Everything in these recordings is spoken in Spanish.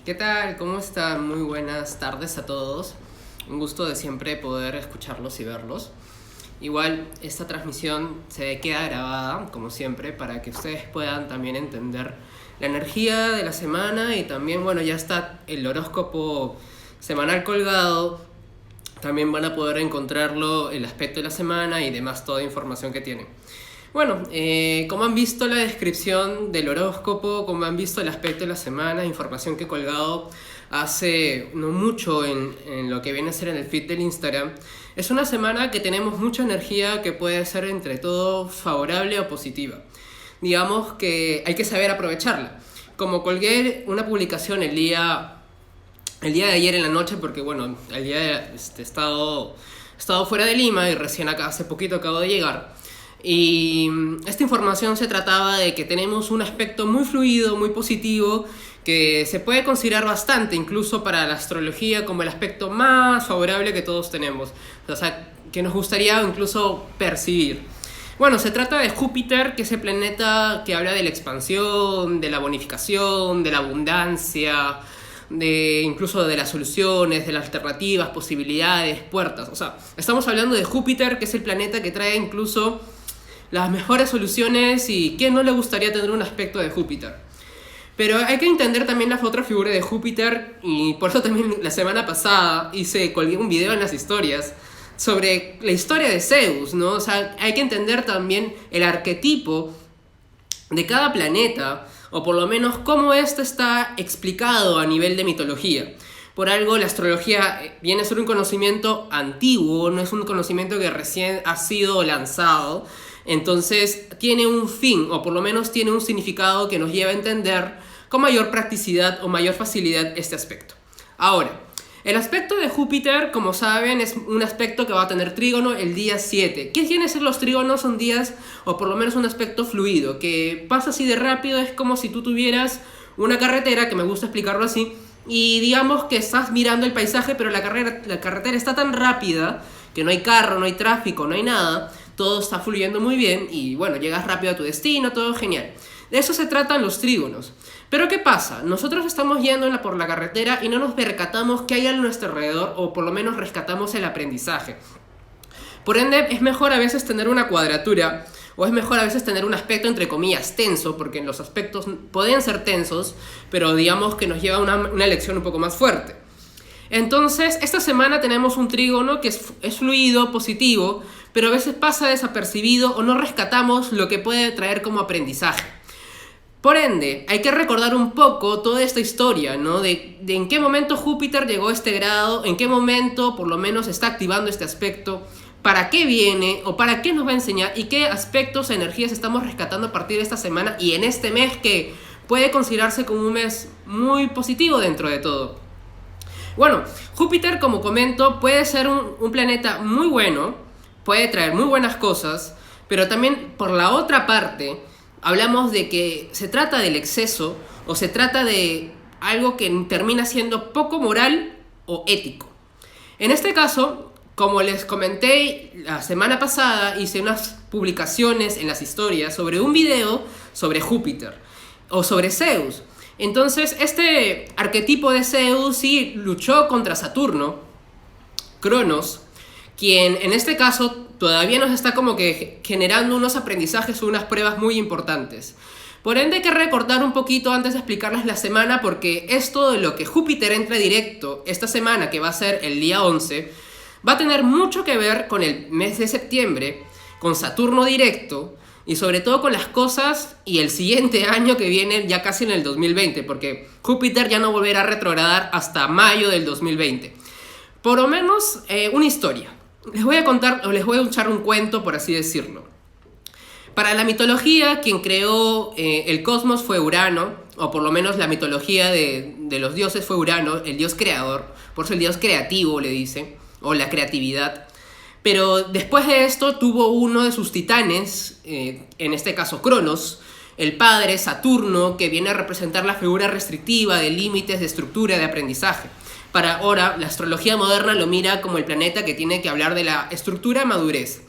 ¿Qué tal? ¿Cómo están? Muy buenas tardes a todos. Un gusto de siempre poder escucharlos y verlos. Igual esta transmisión se queda grabada, como siempre, para que ustedes puedan también entender la energía de la semana y también, bueno, ya está el horóscopo semanal colgado. También van a poder encontrarlo, el aspecto de la semana y demás, toda información que tienen. Bueno, como han visto la descripción del horóscopo, como han visto el aspecto de la semana, información que he colgado hace no mucho en lo que viene a ser en el feed del Instagram, es una semana que tenemos mucha energía que puede ser entre todo favorable o positiva. Digamos que hay que saber aprovecharla. Como colgué una publicación el día de ayer en la noche, porque bueno, el día de, he estado fuera de Lima y recién acá hace poquito acabo de llegar. Y esta información se trataba de que tenemos un aspecto muy fluido, muy positivo, que se puede considerar bastante, incluso para la astrología, como el aspecto más favorable que todos tenemos. O sea, que nos gustaría incluso percibir. Bueno, se trata de Júpiter, que es el planeta que habla de la expansión, de la bonificación, de la abundancia, incluso de las soluciones, de las alternativas, posibilidades, puertas. O sea, estamos hablando de Júpiter, que es el planeta que trae incluso las mejores soluciones, y ¿quién no le gustaría tener un aspecto de Júpiter? Pero hay que entender también la otra figura de Júpiter, y por eso también la semana pasada colgué un video en las historias sobre la historia de Zeus, ¿no? O sea, hay que entender también el arquetipo de cada planeta, o por lo menos cómo esto está explicado a nivel de mitología. Por algo la astrología viene a ser un conocimiento antiguo, no es un conocimiento que recién ha sido lanzado. Entonces tiene un fin, o por lo menos tiene un significado que nos lleva a entender con mayor practicidad o mayor facilidad este aspecto. Ahora, el aspecto de Júpiter, como saben, es un aspecto que va a tener trígono el día 7. ¿Qué quieren ser los trígonos? Son días, o por lo menos un aspecto fluido, que pasa así de rápido. Es como si tú tuvieras una carretera, que me gusta explicarlo así, y digamos que estás mirando el paisaje, pero la carretera está tan rápida que no hay carro, no hay tráfico, no hay nada. Todo está fluyendo muy bien y bueno, llegas rápido a tu destino, todo genial. De eso se tratan los trígonos. Pero ¿qué pasa? Nosotros estamos yendo por la carretera y no nos percatamos qué hay a nuestro alrededor, o por lo menos rescatamos el aprendizaje. Por ende, es mejor a veces tener una cuadratura, o es mejor a veces tener un aspecto entre comillas tenso, porque los aspectos pueden ser tensos, pero digamos que nos lleva a una lección un poco más fuerte. Entonces, esta semana tenemos un trígono que es fluido, positivo, pero a veces pasa desapercibido o no rescatamos lo que puede traer como aprendizaje. Por ende, hay que recordar un poco toda esta historia, ¿no? De en qué momento Júpiter llegó a este grado, en qué momento por lo menos está activando este aspecto, para qué viene o para qué nos va a enseñar, y qué aspectos, energías estamos rescatando a partir de esta semana y en este mes, que puede considerarse como un mes muy positivo dentro de todo. Bueno, Júpiter, como comento, puede ser un planeta muy bueno, puede traer muy buenas cosas, pero también por la otra parte hablamos de que se trata del exceso, o se trata de algo que termina siendo poco moral o ético. En este caso, como les comenté la semana pasada, hice unas publicaciones en las historias sobre un video sobre Júpiter o sobre Zeus. Entonces, este arquetipo de Zeus sí luchó contra Saturno, Cronos, quien en este caso todavía nos está como que generando unos aprendizajes o unas pruebas muy importantes. Por ende, hay que recordar un poquito antes de explicarles la semana, porque esto de lo que Júpiter entra directo esta semana, que va a ser el día 11, va a tener mucho que ver con el mes de septiembre, con Saturno directo, y sobre todo con las cosas y el siguiente año que viene, ya casi en el 2020, porque Júpiter ya no volverá a retrogradar hasta mayo del 2020. Por lo menos una historia. Les voy a contar, o les voy a echar un cuento, por así decirlo. Para la mitología, quien creó el cosmos fue Urano, o por lo menos la mitología de los dioses fue Urano, el dios creador, por eso el dios creativo le dice, o la creatividad. Pero después de esto tuvo uno de sus titanes, en este caso Cronos, el padre Saturno, que viene a representar la figura restrictiva de límites, de estructura, de aprendizaje. Para ahora, la astrología moderna lo mira como el planeta que tiene que hablar de la estructura, madurez.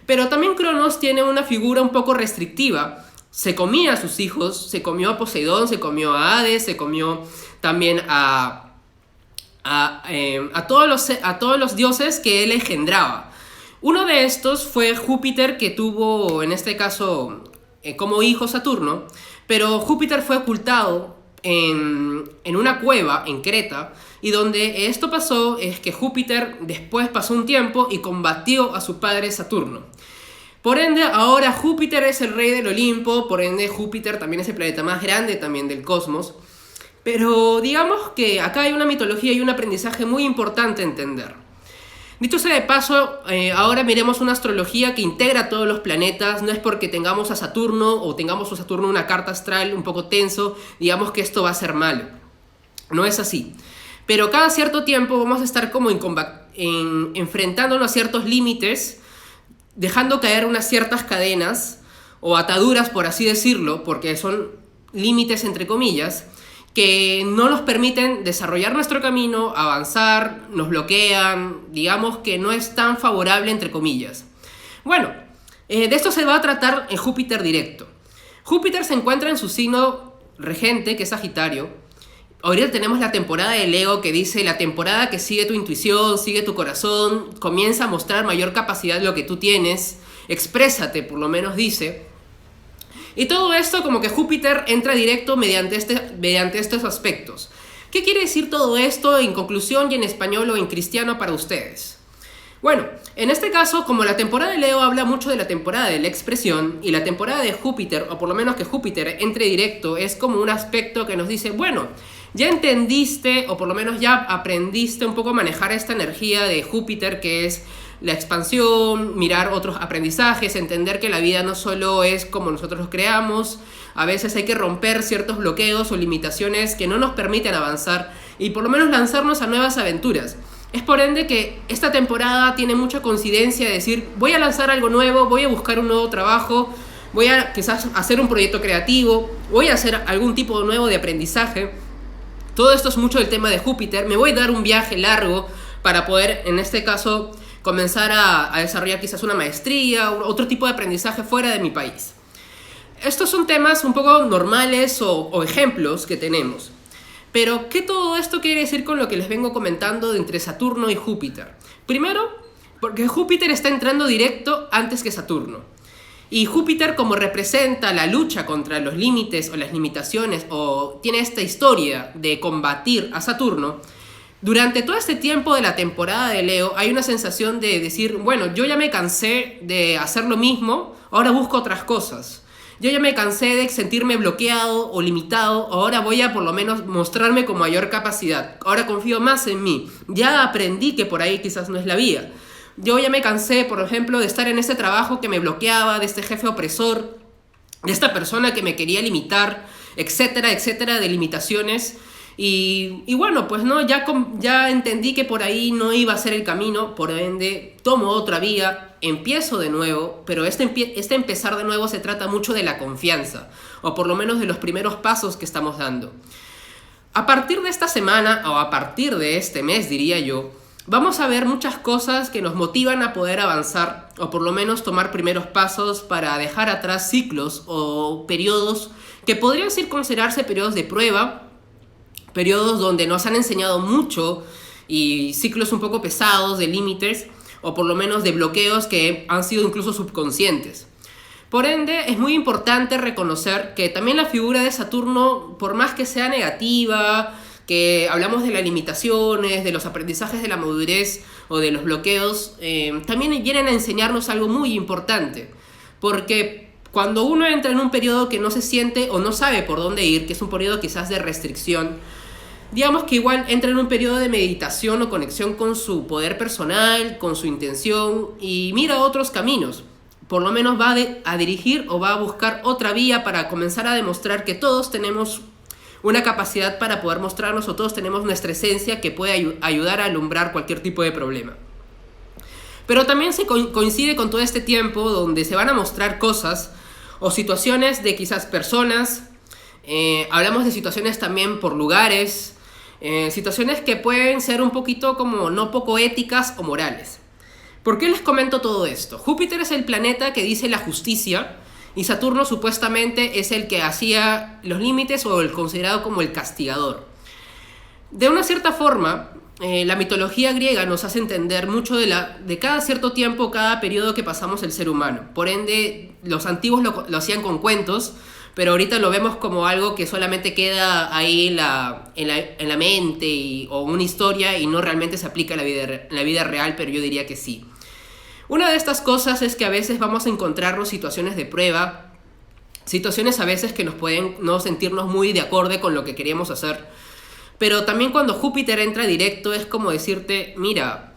Pero también Cronos tiene una figura un poco restrictiva, se comía a sus hijos, se comió a Poseidón, se comió a Hades, se comió también a todos los dioses que él engendraba. Uno de estos fue Júpiter, que tuvo en este caso como hijo Saturno, pero Júpiter fue ocultado en una cueva en Creta, y donde esto pasó es que Júpiter después pasó un tiempo y combatió a su padre Saturno. Por ende, ahora Júpiter es el rey del Olimpo, por ende Júpiter también es el planeta más grande también del cosmos. Pero digamos que acá hay una mitología y un aprendizaje muy importante a entender. Dicho sea de paso, ahora miremos una astrología que integra todos los planetas. No es porque tengamos a Saturno o tengamos a Saturno una carta astral un poco tenso, digamos que esto va a ser malo. No es así. Pero cada cierto tiempo vamos a estar como enfrentándonos a ciertos límites, dejando caer unas ciertas cadenas o ataduras, por así decirlo, porque son límites entre comillas, que no nos permiten desarrollar nuestro camino, avanzar, nos bloquean, digamos que no es tan favorable entre comillas. Bueno, de esto se va a tratar en Júpiter directo. Júpiter se encuentra en su signo regente, que es Sagitario. Ahorita tenemos la temporada de Leo, que dice la temporada que sigue tu intuición, sigue tu corazón, comienza a mostrar mayor capacidad de lo que tú tienes, exprésate, por lo menos dice. Y todo esto como que Júpiter entra directo mediante estos aspectos. ¿Qué quiere decir todo esto en conclusión y en español o en cristiano para ustedes? Bueno, en este caso, como la temporada de Leo habla mucho de la temporada de la expresión, y la temporada de Júpiter, o por lo menos que Júpiter entre directo, es como un aspecto que nos dice, bueno, ya entendiste o por lo menos ya aprendiste un poco a manejar esta energía de Júpiter, que es la expansión, mirar otros aprendizajes, entender que la vida no solo es como nosotros los creamos, a veces hay que romper ciertos bloqueos o limitaciones que no nos permiten avanzar y por lo menos lanzarnos a nuevas aventuras. Es por ende que esta temporada tiene mucha coincidencia de decir, voy a lanzar algo nuevo, voy a buscar un nuevo trabajo, voy a quizás hacer un proyecto creativo, voy a hacer algún tipo nuevo de aprendizaje. Todo esto es mucho del tema de Júpiter. Me voy a dar un viaje largo para poder, en este caso, comenzar a desarrollar quizás una maestría o otro tipo de aprendizaje fuera de mi país. Estos son temas un poco normales o ejemplos que tenemos. Pero, ¿qué todo esto quiere decir con lo que les vengo comentando de entre Saturno y Júpiter? Primero, porque Júpiter está entrando directo antes que Saturno. Y Júpiter, como representa la lucha contra los límites o las limitaciones, o tiene esta historia de combatir a Saturno, durante todo este tiempo de la temporada de Leo hay una sensación de decir, bueno, yo ya me cansé de hacer lo mismo, ahora busco otras cosas. Yo ya me cansé de sentirme bloqueado o limitado, ahora voy a por lo menos mostrarme con mayor capacidad. Ahora confío más en mí. Ya aprendí que por ahí quizás no es la vía. Yo ya me cansé, por ejemplo, de estar en este trabajo que me bloqueaba, de este jefe opresor, de esta persona que me quería limitar, etcétera, etcétera, de limitaciones. Y bueno, pues no, ya entendí que por ahí no iba a ser el camino, por ende tomo otra vía, empiezo de nuevo, pero este empezar de nuevo se trata mucho de la confianza, o por lo menos de los primeros pasos que estamos dando. A partir de esta semana, o a partir de este mes, diría yo, vamos a ver muchas cosas que nos motivan a poder avanzar, o por lo menos tomar primeros pasos para dejar atrás ciclos o periodos que podrían considerarse periodos de prueba, periodos donde nos han enseñado mucho y ciclos un poco pesados de límites o por lo menos de bloqueos que han sido incluso subconscientes. Por ende, es muy importante reconocer que también la figura de Saturno, por más que sea negativa, que hablamos de las limitaciones, de los aprendizajes de la madurez o de los bloqueos, también vienen a enseñarnos algo muy importante. Porque cuando uno entra en un periodo que no se siente o no sabe por dónde ir, que es un periodo quizás de restricción, digamos que igual entra en un periodo de meditación o conexión con su poder personal, con su intención y mira otros caminos. Por lo menos va a dirigir o va a buscar otra vía para comenzar a demostrar que todos tenemos una capacidad para poder mostrarnos o todos tenemos nuestra esencia que puede ayudar a alumbrar cualquier tipo de problema. Pero también se coincide con todo este tiempo donde se van a mostrar cosas o situaciones de quizás personas, hablamos de situaciones también por lugares, situaciones que pueden ser un poquito como no poco éticas o morales. ¿Por qué les comento todo esto? Júpiter es el planeta que dice la justicia Y Saturno supuestamente es el que hacía los límites o el considerado como el castigador. De una cierta forma, la mitología griega nos hace entender mucho de cada cierto tiempo, cada periodo que pasamos el ser humano. Por ende, los antiguos lo hacían con cuentos, pero ahorita lo vemos como algo que solamente queda ahí en la mente o una historia y no realmente se aplica en la vida real, pero yo diría que sí. Una de estas cosas es que a veces vamos a encontrarnos situaciones de prueba, situaciones a veces que nos pueden no sentirnos muy de acorde con lo que queríamos hacer, pero también cuando Júpiter entra directo es como decirte, mira,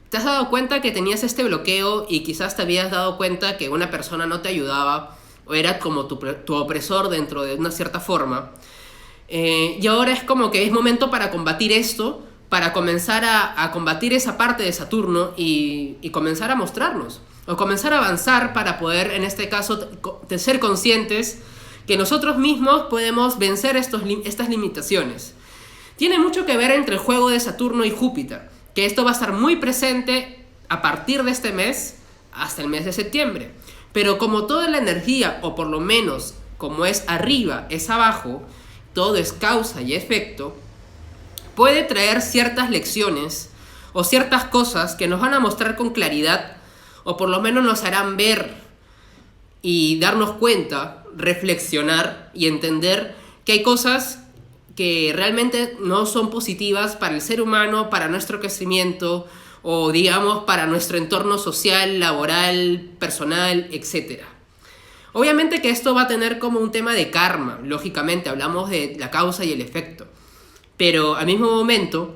¿te has dado cuenta que tenías este bloqueo y quizás te habías dado cuenta que una persona no te ayudaba o era como tu opresor dentro de una cierta forma? Y ahora es como que es momento para combatir esto, para comenzar a combatir esa parte de Saturno y comenzar a mostrarnos, o comenzar a avanzar para poder, en este caso, ser conscientes que nosotros mismos podemos vencer estas limitaciones. Tiene mucho que ver entre el juego de Saturno y Júpiter, que esto va a estar muy presente a partir de este mes hasta el mes de septiembre. Pero como toda la energía, o por lo menos como es arriba, es abajo, todo es causa y efecto, puede traer ciertas lecciones o ciertas cosas que nos van a mostrar con claridad, o por lo menos nos harán ver y darnos cuenta, reflexionar y entender que hay cosas que realmente no son positivas para el ser humano, para nuestro crecimiento o digamos para nuestro entorno social, laboral, personal, etc. Obviamente que esto va a tener como un tema de karma, lógicamente hablamos de la causa y el efecto, pero al mismo momento,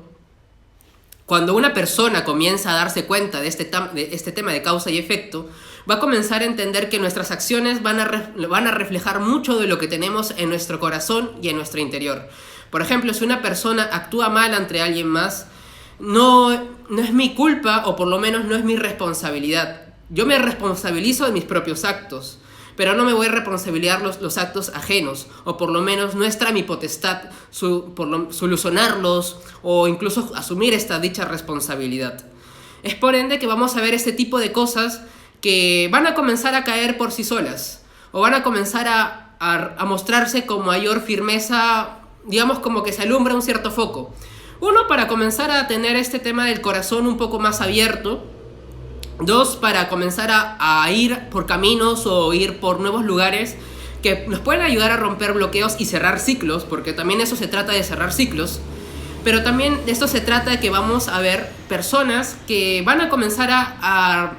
cuando una persona comienza a darse cuenta de este tema de causa y efecto, va a comenzar a entender que nuestras acciones van a reflejar mucho de lo que tenemos en nuestro corazón y en nuestro interior. Por ejemplo, si una persona actúa mal ante alguien más, no es mi culpa, o por lo menos no es mi responsabilidad. Yo me responsabilizo de mis propios actos, pero no me voy a responsabilizar los actos ajenos, o por lo menos no está mi potestad solucionarlos o incluso asumir esta dicha responsabilidad. Es por ende que vamos a ver este tipo de cosas que van a comenzar a caer por sí solas, o van a comenzar a mostrarse con mayor firmeza, digamos como que se alumbra un cierto foco. Uno, para comenzar a tener este tema del corazón un poco más abierto. Dos, para comenzar a ir por caminos o ir por nuevos lugares que nos pueden ayudar a romper bloqueos y cerrar ciclos, porque también eso se trata de cerrar ciclos. Pero también de esto se trata de que vamos a ver personas que van a comenzar a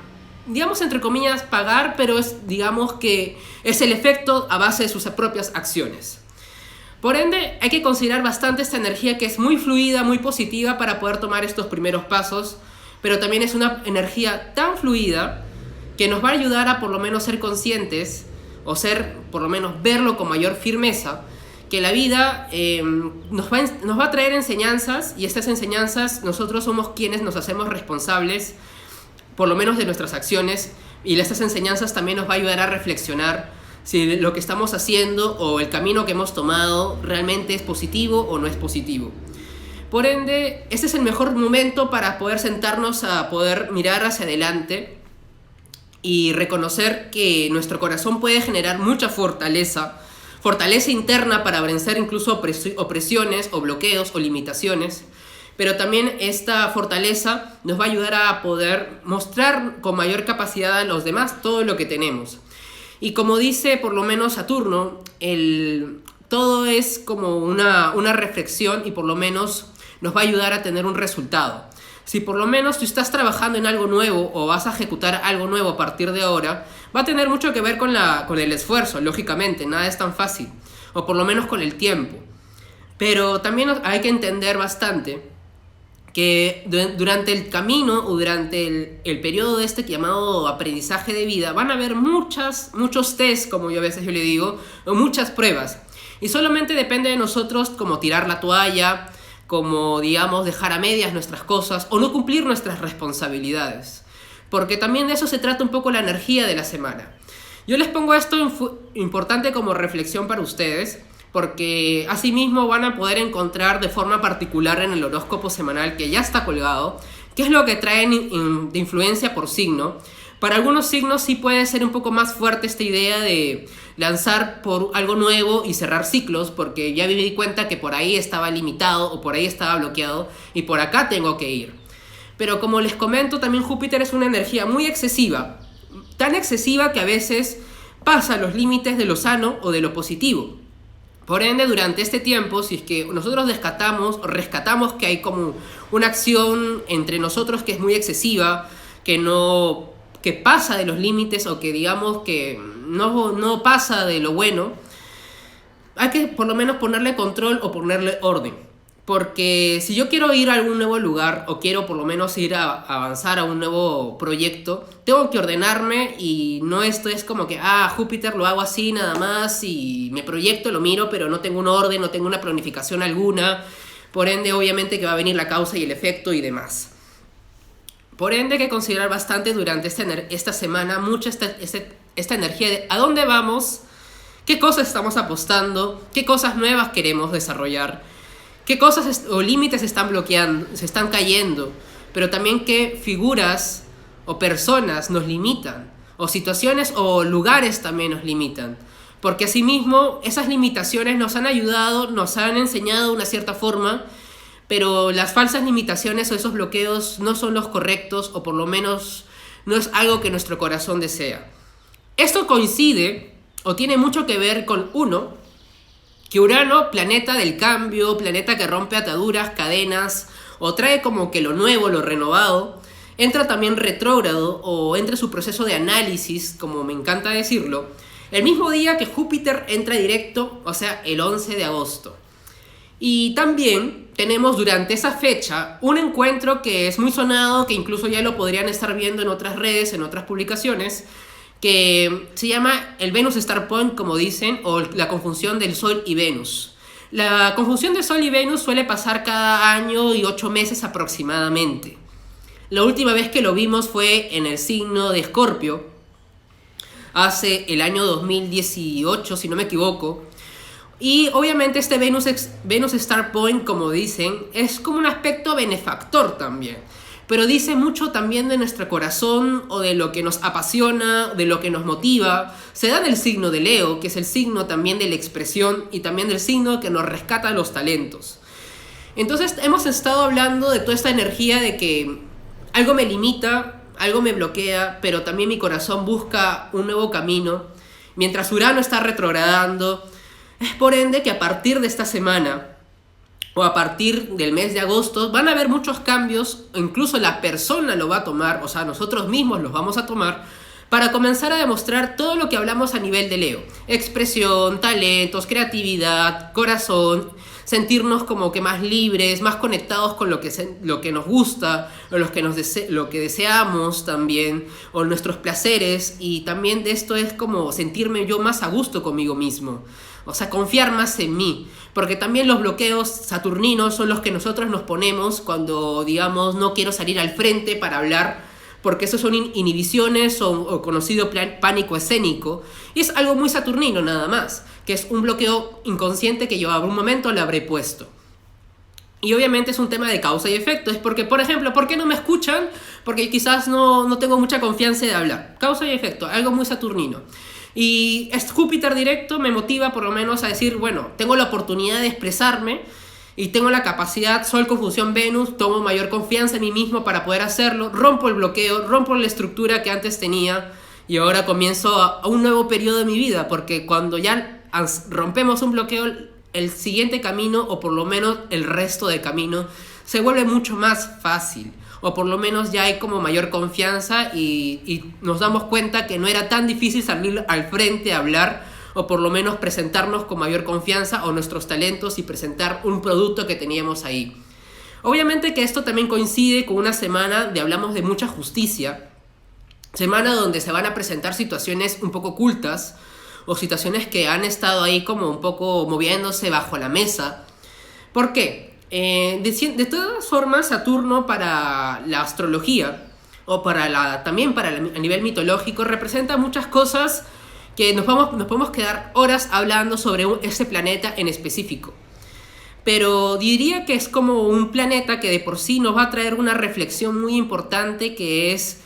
digamos entre comillas, pagar, pero digamos que es el efecto a base de sus propias acciones. Por ende, hay que considerar bastante esta energía que es muy fluida, muy positiva para poder tomar estos primeros pasos, pero también es una energía tan fluida que nos va a ayudar a por lo menos ser conscientes, o por lo menos verlo con mayor firmeza, que la vida nos va a traer enseñanzas, y estas enseñanzas nosotros somos quienes nos hacemos responsables, por lo menos de nuestras acciones, y estas enseñanzas también nos va a ayudar a reflexionar si lo que estamos haciendo o el camino que hemos tomado realmente es positivo o no es positivo. Por ende, este es el mejor momento para poder sentarnos a poder mirar hacia adelante y reconocer que nuestro corazón puede generar mucha fortaleza interna para vencer incluso opresiones o bloqueos o limitaciones, pero también esta fortaleza nos va a ayudar a poder mostrar con mayor capacidad a los demás todo lo que tenemos. Y como dice por lo menos Saturno, todo es como una reflexión, y por lo menos nos va a ayudar a tener un resultado. Si por lo menos tú estás trabajando en algo nuevo o vas a ejecutar algo nuevo a partir de ahora, va a tener mucho que ver con el esfuerzo, lógicamente, nada es tan fácil, o por lo menos con el tiempo. Pero también hay que entender bastante que durante el camino o durante el periodo de este llamado aprendizaje de vida van a haber muchos test, como yo a veces le digo, o muchas pruebas. Y solamente depende de nosotros como tirar la toalla, como digamos dejar a medias nuestras cosas o no cumplir nuestras responsabilidades. Porque también de eso se trata un poco la energía de la semana. Yo les pongo esto importante como reflexión para ustedes, porque asimismo van a poder encontrar de forma particular en el horóscopo semanal que ya está colgado, qué es lo que traen de influencia por signo. para algunos signos sí puede ser un poco más fuerte esta idea de lanzar por algo nuevo y cerrar ciclos, porque ya me di cuenta que por ahí estaba limitado o por ahí estaba bloqueado y por acá tengo que ir. Pero como les comento, también Júpiter es una energía muy excesiva, tan excesiva que a veces pasa los límites de lo sano o de lo positivo. Por ende, durante este tiempo, si es que nosotros rescatamos que hay como una acción entre nosotros que es muy excesiva, que pasa de los límites o que digamos que no pasa de lo bueno, hay que por lo menos ponerle control o ponerle orden. Porque si yo quiero ir a algún nuevo lugar o quiero por lo menos ir a avanzar a un nuevo proyecto, tengo que ordenarme y no esto es como que, Júpiter lo hago así nada más y me proyecto, lo miro, pero no tengo un orden, no tengo una planificación alguna. Por ende, obviamente que va a venir la causa y el efecto y demás. Por ende, hay que considerar bastante durante esta semana mucho esta energía de a dónde vamos, qué cosas estamos apostando, qué cosas nuevas queremos desarrollar, qué cosas o límites se están bloqueando, se están cayendo, pero también qué figuras o personas nos limitan, o situaciones o lugares también nos limitan. Porque asimismo, esas limitaciones nos han ayudado, nos han enseñado de una cierta forma, pero las falsas limitaciones o esos bloqueos no son los correctos, o por lo menos no es algo que nuestro corazón desea. Esto coincide o tiene mucho que ver con que Urano, planeta del cambio, planeta que rompe ataduras, cadenas, o trae como que lo nuevo, lo renovado, entra también retrógrado o entra en su proceso de análisis, como me encanta decirlo, el mismo día que Júpiter entra directo, o sea, el 11 de agosto. Y también tenemos durante esa fecha un encuentro que es muy sonado, que incluso ya lo podrían estar viendo en otras redes, en otras publicaciones, que se llama el Venus Star Point, como dicen, o la conjunción del Sol y Venus. La conjunción de Sol y Venus suele pasar cada año y 8 meses aproximadamente. La última vez que lo vimos fue en el signo de Escorpio, hace el año 2018, si no me equivoco. Y obviamente este Venus Star Point, como dicen, es como un aspecto benefactor también. Pero dice mucho también de nuestro corazón o de lo que nos apasiona, de lo que nos motiva. Se da del signo de Leo, que es el signo también de la expresión y también del signo que nos rescata los talentos. Entonces hemos estado hablando de toda esta energía de que algo me limita, algo me bloquea, pero también mi corazón busca un nuevo camino. Mientras Urano está retrogradando, es por ende que a partir de esta semana o a partir del mes de agosto van a haber muchos cambios, incluso la persona lo va a tomar, o sea, nosotros mismos los vamos a tomar, para comenzar a demostrar todo lo que hablamos a nivel de Leo. Expresión, talentos, creatividad, corazón, sentirnos como que más libres, más conectados con lo que nos gusta, o lo que deseamos también, o nuestros placeres, y también de esto es como sentirme yo más a gusto conmigo mismo. O sea, confiar más en mí. Porque también los bloqueos saturninos son los que nosotros nos ponemos cuando, digamos, no quiero salir al frente para hablar, porque esos son inhibiciones o conocido pánico escénico. Y es algo muy saturnino nada más, que es un bloqueo inconsciente que yo a algún momento le habré puesto. Y obviamente es un tema de causa y efecto. Es porque, por ejemplo, ¿por qué no me escuchan? Porque quizás no tengo mucha confianza de hablar. Causa y efecto, algo muy saturnino. Y Júpiter directo me motiva por lo menos a decir, bueno, tengo la oportunidad de expresarme y tengo la capacidad, Sol conjunción Venus, tomo mayor confianza en mí mismo para poder hacerlo, rompo el bloqueo, rompo la estructura que antes tenía y ahora comienzo a un nuevo periodo de mi vida, porque cuando ya rompemos un bloqueo, el siguiente camino, o por lo menos el resto del camino, se vuelve mucho más fácil. O por lo menos ya hay como mayor confianza y nos damos cuenta que no era tan difícil salir al frente a hablar, o por lo menos presentarnos con mayor confianza o nuestros talentos y presentar un producto que teníamos ahí. Obviamente que esto también coincide con una semana de hablamos de mucha justicia, semana donde se van a presentar situaciones un poco ocultas o situaciones que han estado ahí como un poco moviéndose bajo la mesa. ¿Por qué? De todas formas, Saturno para la astrología o también para a nivel mitológico representa muchas cosas que nos podemos quedar horas hablando sobre ese planeta en específico. Pero diría que es como un planeta que de por sí nos va a traer una reflexión muy importante, que es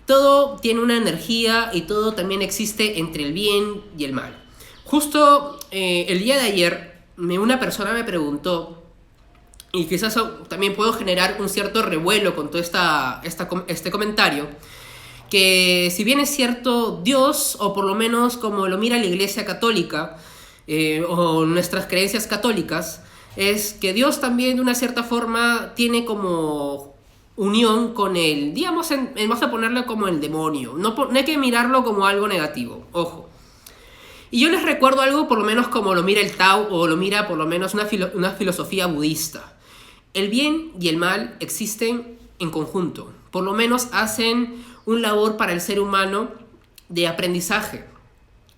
todo tiene una energía y todo también existe entre el bien y el mal. Justo el día de ayer una persona me preguntó, y quizás también puedo generar un cierto revuelo con todo este comentario, que si bien es cierto, Dios, o por lo menos como lo mira la Iglesia Católica, o nuestras creencias católicas, es que Dios también de una cierta forma tiene como unión con el, digamos, vamos a ponerlo como el demonio. No hay que mirarlo como algo negativo, ojo. Y yo les recuerdo algo por lo menos como lo mira el Tao, o lo mira por lo menos una filosofía budista. El bien y el mal existen en conjunto. Por lo menos hacen un labor para el ser humano de aprendizaje.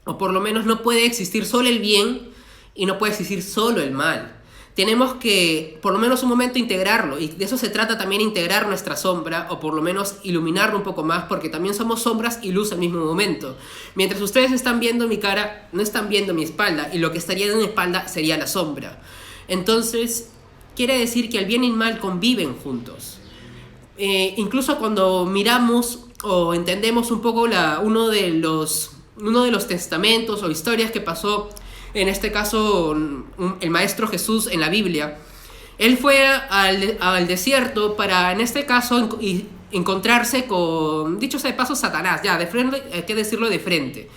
O por lo menos no puede existir solo el bien y no puede existir solo el mal. Tenemos que, por lo menos un momento, integrarlo. Y de eso se trata también, integrar nuestra sombra, o por lo menos iluminarlo un poco más, porque también somos sombras y luz al mismo momento. Mientras ustedes están viendo mi cara, no están viendo mi espalda, y lo que estaría en mi espalda sería la sombra. Entonces, quiere decir que el bien y el mal conviven juntos. Incluso cuando miramos o entendemos un poco uno de los testamentos o historias que pasó, en este caso el Maestro Jesús en la Biblia, él fue al desierto para, en este caso, encontrarse con, dicho sea de paso, Satanás, ya, de frente, hay que decirlo de frente.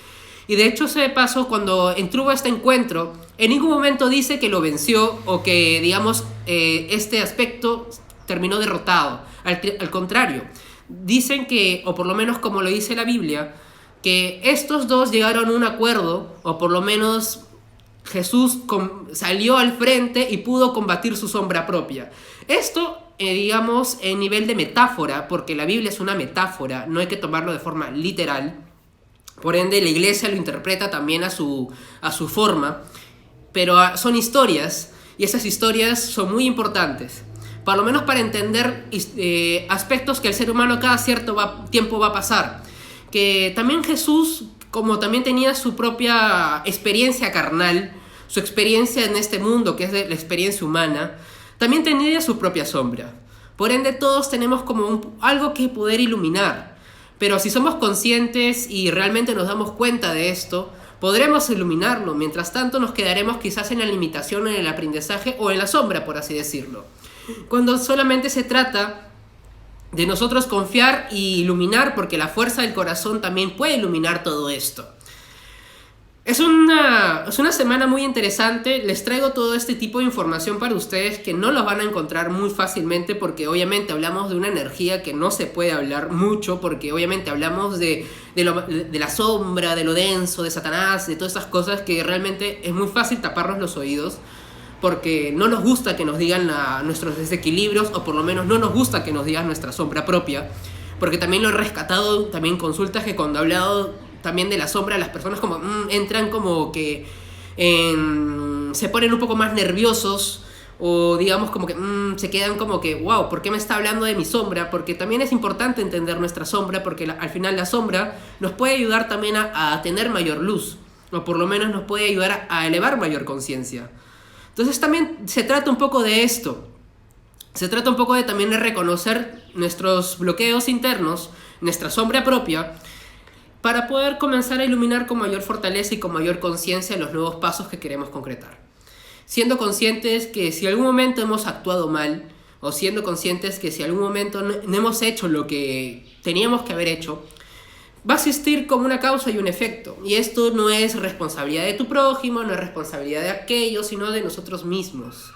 Y de hecho, ese paso, cuando tuvo este encuentro, en ningún momento dice que lo venció o que, digamos, este aspecto terminó derrotado. Al contrario, dicen que, o por lo menos como lo dice la Biblia, que estos dos llegaron a un acuerdo, o por lo menos Jesús salió al frente y pudo combatir su sombra propia. Esto, digamos, en nivel de metáfora, porque la Biblia es una metáfora, no hay que tomarlo de forma literal. Por ende, la iglesia lo interpreta también a su forma, pero son historias, y esas historias son muy importantes, por lo menos para entender aspectos que el ser humano cada cierto tiempo va a pasar. Que también Jesús, como también tenía su propia experiencia carnal, su experiencia en este mundo, que es la experiencia humana, también tenía su propia sombra. Por ende, todos tenemos como algo que poder iluminar. Pero si somos conscientes y realmente nos damos cuenta de esto, podremos iluminarlo. Mientras tanto, nos quedaremos quizás en la limitación, en el aprendizaje o en la sombra, por así decirlo. Cuando solamente se trata de nosotros confiar y iluminar, porque la fuerza del corazón también puede iluminar todo esto. Es una semana muy interesante. Les traigo todo este tipo de información para ustedes que no lo van a encontrar muy fácilmente, porque obviamente hablamos de una energía que no se puede hablar mucho, porque obviamente hablamos de la sombra, de lo denso, de Satanás, de todas esas cosas que realmente es muy fácil taparnos los oídos, porque no nos gusta que nos digan nuestros desequilibrios, o por lo menos no nos gusta que nos digan nuestra sombra propia, porque también lo he rescatado, también consultas que cuando he hablado también de la sombra, las personas como entran como que se ponen un poco más nerviosos, o digamos como que se quedan como que wow, ¿por qué me está hablando de mi sombra? Porque también es importante entender nuestra sombra, porque al final la sombra nos puede ayudar también a tener mayor luz, o por lo menos nos puede ayudar a elevar mayor conciencia. Entonces también se trata un poco de esto. Se trata un poco de también de reconocer nuestros bloqueos internos, nuestra sombra propia, para poder comenzar a iluminar con mayor fortaleza y con mayor conciencia los nuevos pasos que queremos concretar. Siendo conscientes que si algún momento hemos actuado mal, o siendo conscientes que si algún momento no hemos hecho lo que teníamos que haber hecho, va a existir como una causa y un efecto. Y esto no es responsabilidad de tu prójimo, no es responsabilidad de aquello, sino de nosotros mismos.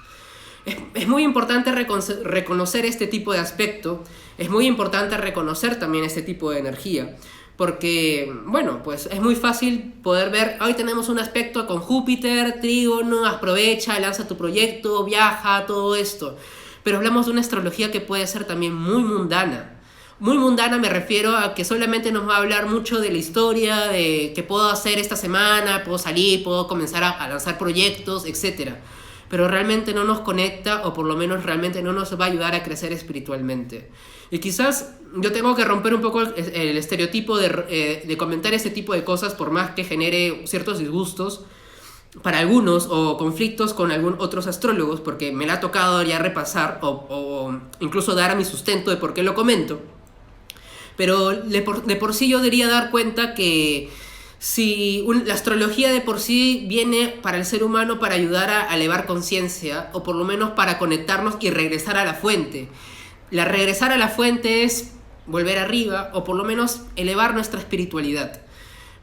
Es muy importante reconocer este tipo de aspecto. Es muy importante reconocer también este tipo de energía. Porque, bueno, pues es muy fácil poder ver, hoy tenemos un aspecto con Júpiter, Trígono, aprovecha, lanza tu proyecto, viaja, todo esto. Pero hablamos de una astrología que puede ser también muy mundana. Muy mundana me refiero a que solamente nos va a hablar mucho de la historia, de qué puedo hacer esta semana, puedo salir, puedo comenzar a lanzar proyectos, etc. Pero realmente no nos conecta, o por lo menos realmente no nos va a ayudar a crecer espiritualmente. Y quizás yo tengo que romper un poco el estereotipo de comentar este tipo de cosas, por más que genere ciertos disgustos para algunos o conflictos con otros astrólogos, porque me la ha tocado ya repasar o incluso dar a mi sustento de por qué lo comento. pero de por sí yo debería dar cuenta que si la astrología de por sí viene para el ser humano para ayudar a elevar conciencia, o por lo menos para conectarnos y regresar a la fuente. Regresar a la fuente es volver arriba, o por lo menos elevar nuestra espiritualidad.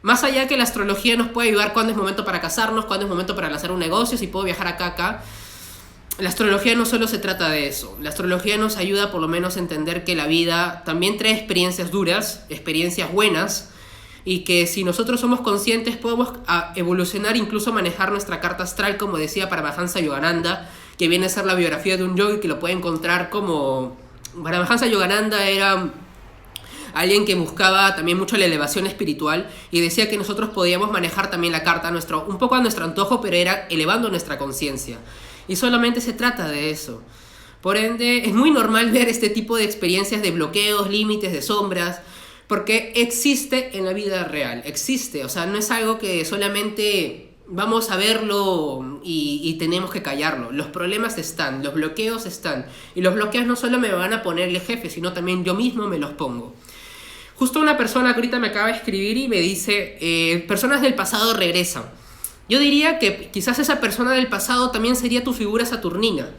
Más allá que la astrología nos puede ayudar cuándo es momento para casarnos, cuándo es momento para lanzar un negocio, si puedo viajar acá. La astrología no solo se trata de eso. La astrología nos ayuda por lo menos a entender que la vida también trae experiencias duras, experiencias buenas, y que si nosotros somos conscientes podemos evolucionar, incluso manejar nuestra carta astral, como decía Paramahansa Yogananda, que viene a ser la biografía de un yogi, que lo puede encontrar como... Paramahansa Yogananda era alguien que buscaba también mucho la elevación espiritual, y decía que nosotros podíamos manejar también la carta un poco a nuestro antojo, pero era elevando nuestra conciencia. Y solamente se trata de eso. Por ende, es muy normal ver este tipo de experiencias de bloqueos, límites, de sombras, porque existe en la vida real, existe. O sea, no es algo que solamente vamos a verlo y tenemos que callarlo. Los problemas están, los bloqueos están. Y los bloqueos no solo me van a poner el jefe, sino también yo mismo me los pongo. Justo una persona que ahorita me acaba de escribir y me dice, personas del pasado regresan. Yo diría que quizás esa persona del pasado también sería tu figura saturnina,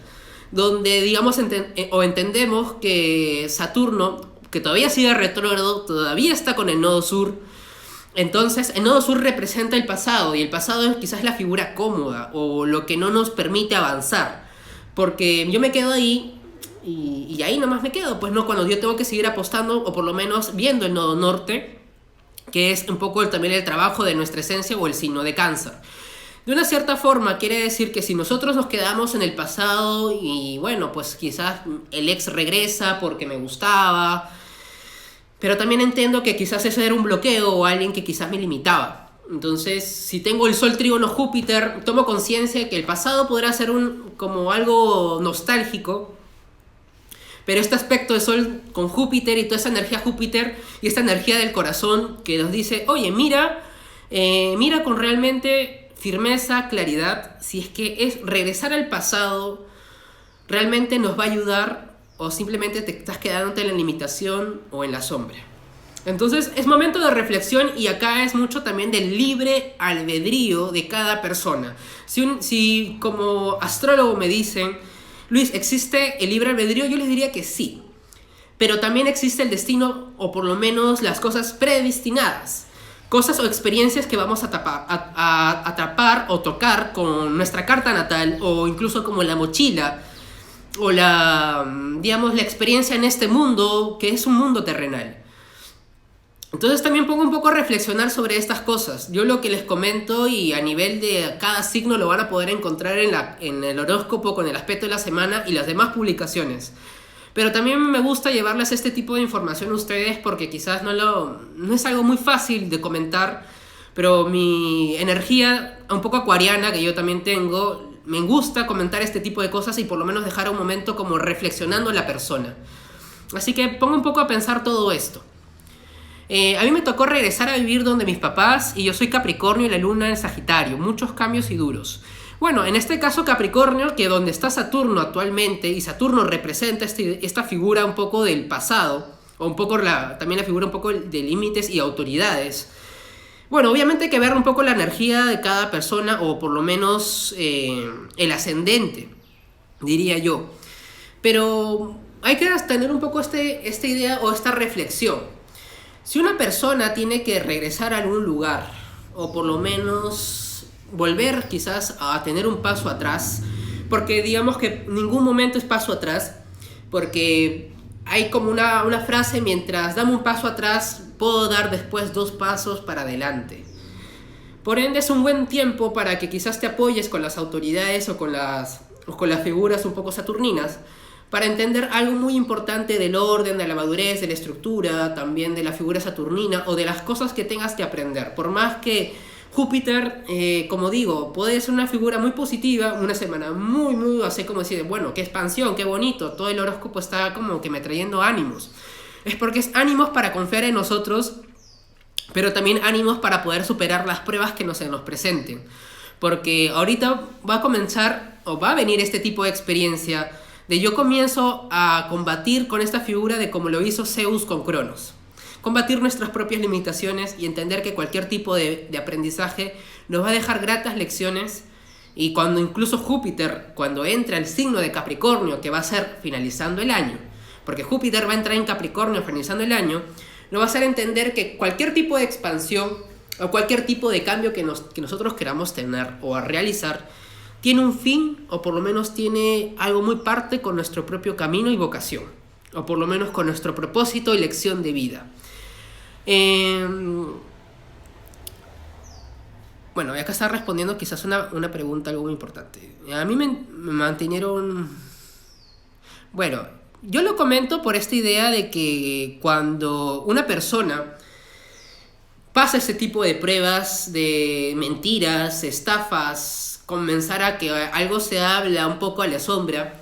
donde digamos entendemos que Saturno, que todavía sigue retrógrado, todavía está con el nodo sur. Entonces el nodo sur representa el pasado, y el pasado quizás es la figura cómoda o lo que no nos permite avanzar, porque yo me quedo ahí y ahí nomás me quedo, pues no, cuando yo tengo que seguir apostando, o por lo menos viendo el nodo norte, que es un poco también el trabajo de nuestra esencia, o el signo de Cáncer. De una cierta forma quiere decir que si nosotros nos quedamos en el pasado y bueno, pues quizás el ex regresa porque me gustaba, pero también entiendo que quizás ese era un bloqueo o alguien que quizás me limitaba. Entonces, si tengo el Sol trígono Júpiter, tomo conciencia de que el pasado podrá ser como algo nostálgico, pero este aspecto de Sol con Júpiter y toda esa energía Júpiter y esta energía del corazón que nos dice, oye, mira con realmente firmeza, claridad, si es que es regresar al pasado, realmente nos va a ayudar, o simplemente te estás quedándote en la limitación o en la sombra. Entonces es momento de reflexión, y acá es mucho también del libre albedrío de cada persona. Si como astrólogo me dicen, Luis, ¿existe el libre albedrío? Yo les diría que sí, pero también existe el destino, o por lo menos las cosas predestinadas, cosas o experiencias que vamos a atrapar o tocar con nuestra carta natal, o incluso como la mochila, o la experiencia en este mundo, que es un mundo terrenal. Entonces también pongo un poco a reflexionar sobre estas cosas. Yo lo que les comento, y a nivel de cada signo lo van a poder encontrar en el horóscopo con el aspecto de la semana y las demás publicaciones. Pero también me gusta llevarles este tipo de información a ustedes, porque quizás no es algo muy fácil de comentar, pero mi energía un poco acuariana que yo también tengo, me gusta comentar este tipo de cosas y por lo menos dejar un momento como reflexionando a la persona. Así que pongo un poco a pensar todo esto. A mí me tocó regresar a vivir donde mis papás, y yo soy Capricornio y la luna en Sagitario, muchos cambios y duros. Bueno, en este caso Capricornio, que donde está Saturno actualmente, y Saturno representa esta figura un poco del pasado, o un poco también la figura un poco de límites y autoridades. Bueno, obviamente hay que ver un poco la energía de cada persona, o por lo menos el ascendente, diría yo. Pero hay que tener un poco esta idea o esta reflexión. Si una persona tiene que regresar a algún lugar, o por lo menos volver quizás a tener un paso atrás, porque digamos que ningún momento es paso atrás, porque hay como una frase, mientras dame un paso atrás, puedo dar después 2 pasos para adelante. Por ende es un buen tiempo para que quizás te apoyes con las autoridades o con las figuras un poco saturninas, para entender algo muy importante del orden, de la madurez, de la estructura, también de la figura saturnina, o de las cosas que tengas que aprender. Por más que Júpiter, como digo, puede ser una figura muy positiva, una semana muy así como decir, bueno, qué expansión, qué bonito, todo el horóscopo está como que me trayendo ánimos. Es porque es ánimos para confiar en nosotros, pero también ánimos para poder superar las pruebas que se nos presenten. Porque ahorita va a comenzar, o va a venir este tipo de experiencia, de yo comienzo a combatir con esta figura de como lo hizo Zeus con Cronos. combatir nuestras propias limitaciones y entender que cualquier tipo de aprendizaje nos va a dejar gratas lecciones. Y cuando incluso Júpiter, cuando entra el signo de Capricornio, que va a ser finalizando el año, porque Júpiter va a entrar en Capricornio finalizando el año, nos va a hacer entender que cualquier tipo de expansión o cualquier tipo de cambio que nosotros queramos tener o a realizar, tiene un fin, o por lo menos tiene algo muy parte con nuestro propio camino y vocación, o por lo menos con nuestro propósito y lección de vida. Bueno, acá está respondiendo quizás una pregunta algo muy importante. A mí me mantuvieron... Bueno, yo lo comento por esta idea de que cuando una persona pasa ese tipo de pruebas, de mentiras, estafas, comenzar a que algo se habla un poco a la sombra,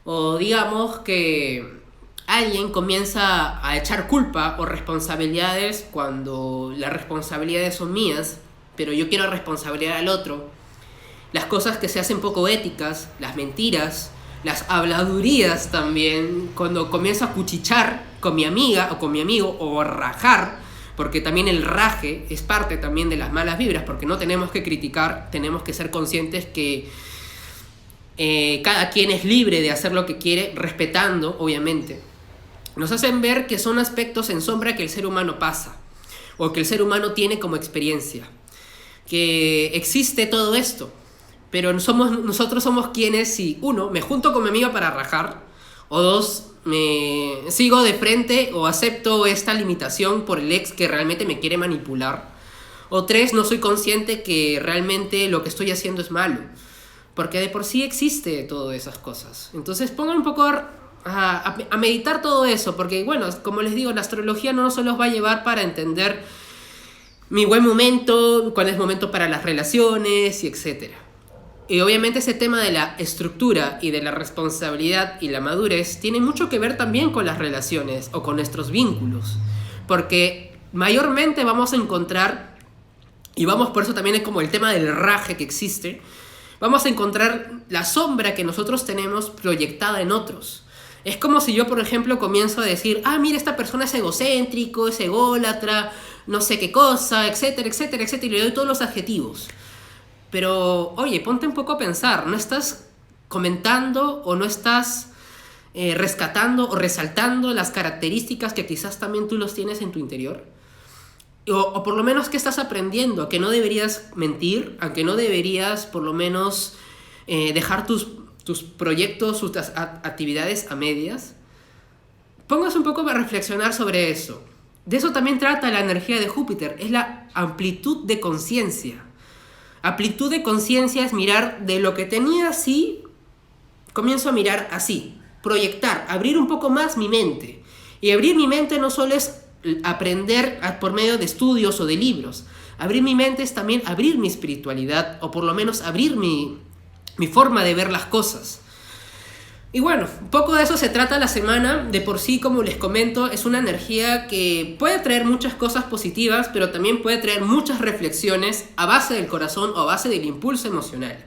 o digamos que alguien comienza a echar culpa o responsabilidades cuando las responsabilidades son mías, pero yo quiero responsabilizar al otro, las cosas que se hacen poco éticas, las mentiras, las habladurías también, cuando comienzo a cuchichar con mi amiga o con mi amigo, o a rajar, porque también el raje es parte también de las malas vibras, porque no tenemos que criticar, tenemos que ser conscientes que cada quien es libre de hacer lo que quiere, respetando, obviamente. Nos hacen ver que son aspectos en sombra que el ser humano pasa, o que el ser humano tiene como experiencia, que existe todo esto, pero nosotros somos quienes, si uno, me junto con mi amiga para rajar, o dos, me sigo de frente o acepto esta limitación por el ex que realmente me quiere manipular, o tres, no soy consciente que realmente lo que estoy haciendo es malo, porque de por sí existe todas esas cosas. Entonces pongan un poco a meditar todo eso, porque bueno, como les digo, la astrología no solo os va a llevar para entender mi buen momento, cuál es momento para las relaciones y etcétera. Y obviamente ese tema de la estructura y de la responsabilidad y la madurez tiene mucho que ver también con las relaciones o con nuestros vínculos, porque mayormente vamos a encontrar, y vamos por eso también es como el tema del raje que existe, vamos a encontrar la sombra que nosotros tenemos proyectada en otros. Es como si yo, por ejemplo, comienzo a decir, mira, esta persona es egocéntrico, es ególatra, no sé qué cosa, etcétera, etcétera, etcétera, y le doy todos los adjetivos. Pero, oye, ponte un poco a pensar, ¿no estás comentando o no estás rescatando o resaltando las características que quizás también tú los tienes en tu interior? O por lo menos que estás aprendiendo, que no deberías mentir, aunque no deberías por lo menos dejar tus proyectos, tus actividades a medias. Póngase un poco a reflexionar sobre eso. De eso también trata la energía de Júpiter, es la amplitud de conciencia. Amplitud de conciencia es mirar de lo que tenía así, comienzo a mirar así, proyectar, abrir un poco más mi mente. Y abrir mi mente no solo es aprender por medio de estudios o de libros. Abrir mi mente es también abrir mi espiritualidad, o por lo menos abrir mi forma de ver las cosas. Y bueno, un poco de eso se trata la semana. De por sí, como les comento, es una energía que puede traer muchas cosas positivas, pero también puede traer muchas reflexiones a base del corazón o a base del impulso emocional.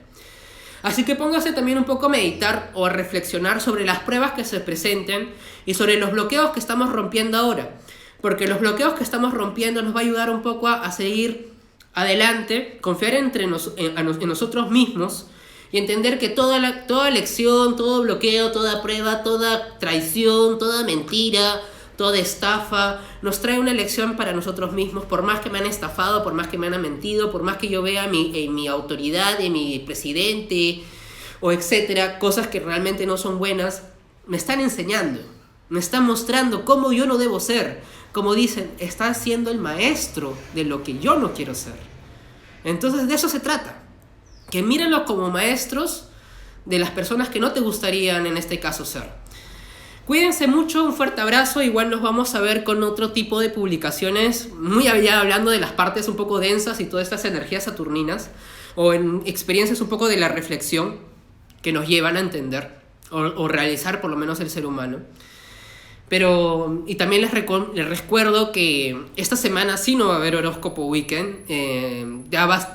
Así que póngase también un poco a meditar o a reflexionar sobre las pruebas que se presenten y sobre los bloqueos que estamos rompiendo ahora. Porque los bloqueos que estamos rompiendo nos va a ayudar un poco a seguir adelante, confiar en nosotros mismos, y entender que toda lección, todo bloqueo, toda prueba, toda traición, toda mentira, toda estafa, nos trae una lección para nosotros mismos. Por más que me han estafado, por más que me han mentido, por más que yo vea mi autoridad, en mi presidente, o etcétera, cosas que realmente no son buenas, me están enseñando, me están mostrando cómo yo no debo ser. Como dicen, está siendo el maestro de lo que yo no quiero ser. Entonces de eso se trata. Que mírenlo como maestros de las personas que no te gustarían en este caso ser. Cuídense mucho, un fuerte abrazo. Igual nos vamos a ver con otro tipo de publicaciones, muy allá hablando de las partes un poco densas y todas estas energías saturninas, o en experiencias un poco de la reflexión que nos llevan a entender o realizar por lo menos el ser humano. Pero, y también les recuerdo que esta semana sí no va a haber horóscopo weekend.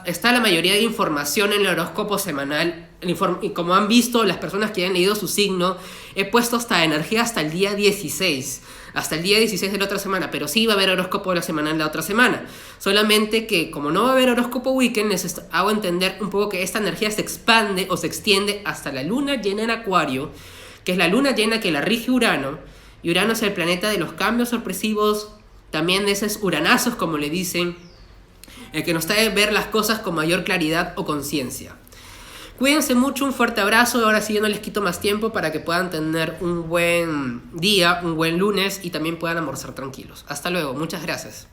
Está la mayoría de información en el horóscopo semanal y como han visto las personas que han leído su signo, he puesto hasta energía hasta el día 16. Hasta el día 16 de la otra semana. Pero sí va a haber horóscopo de la semana en la otra semana. Solamente que como no va a haber horóscopo weekend, les hago entender un poco que esta energía se expande o se extiende hasta la luna llena en Acuario, que es la luna llena que la rige Urano. Y Urano es el planeta de los cambios sorpresivos, también de esos uranazos, como le dicen, el que nos trae ver las cosas con mayor claridad o conciencia. Cuídense mucho, un fuerte abrazo. Ahora sí yo no les quito más tiempo para que puedan tener un buen día, un buen lunes y también puedan almorzar tranquilos. Hasta luego, muchas gracias.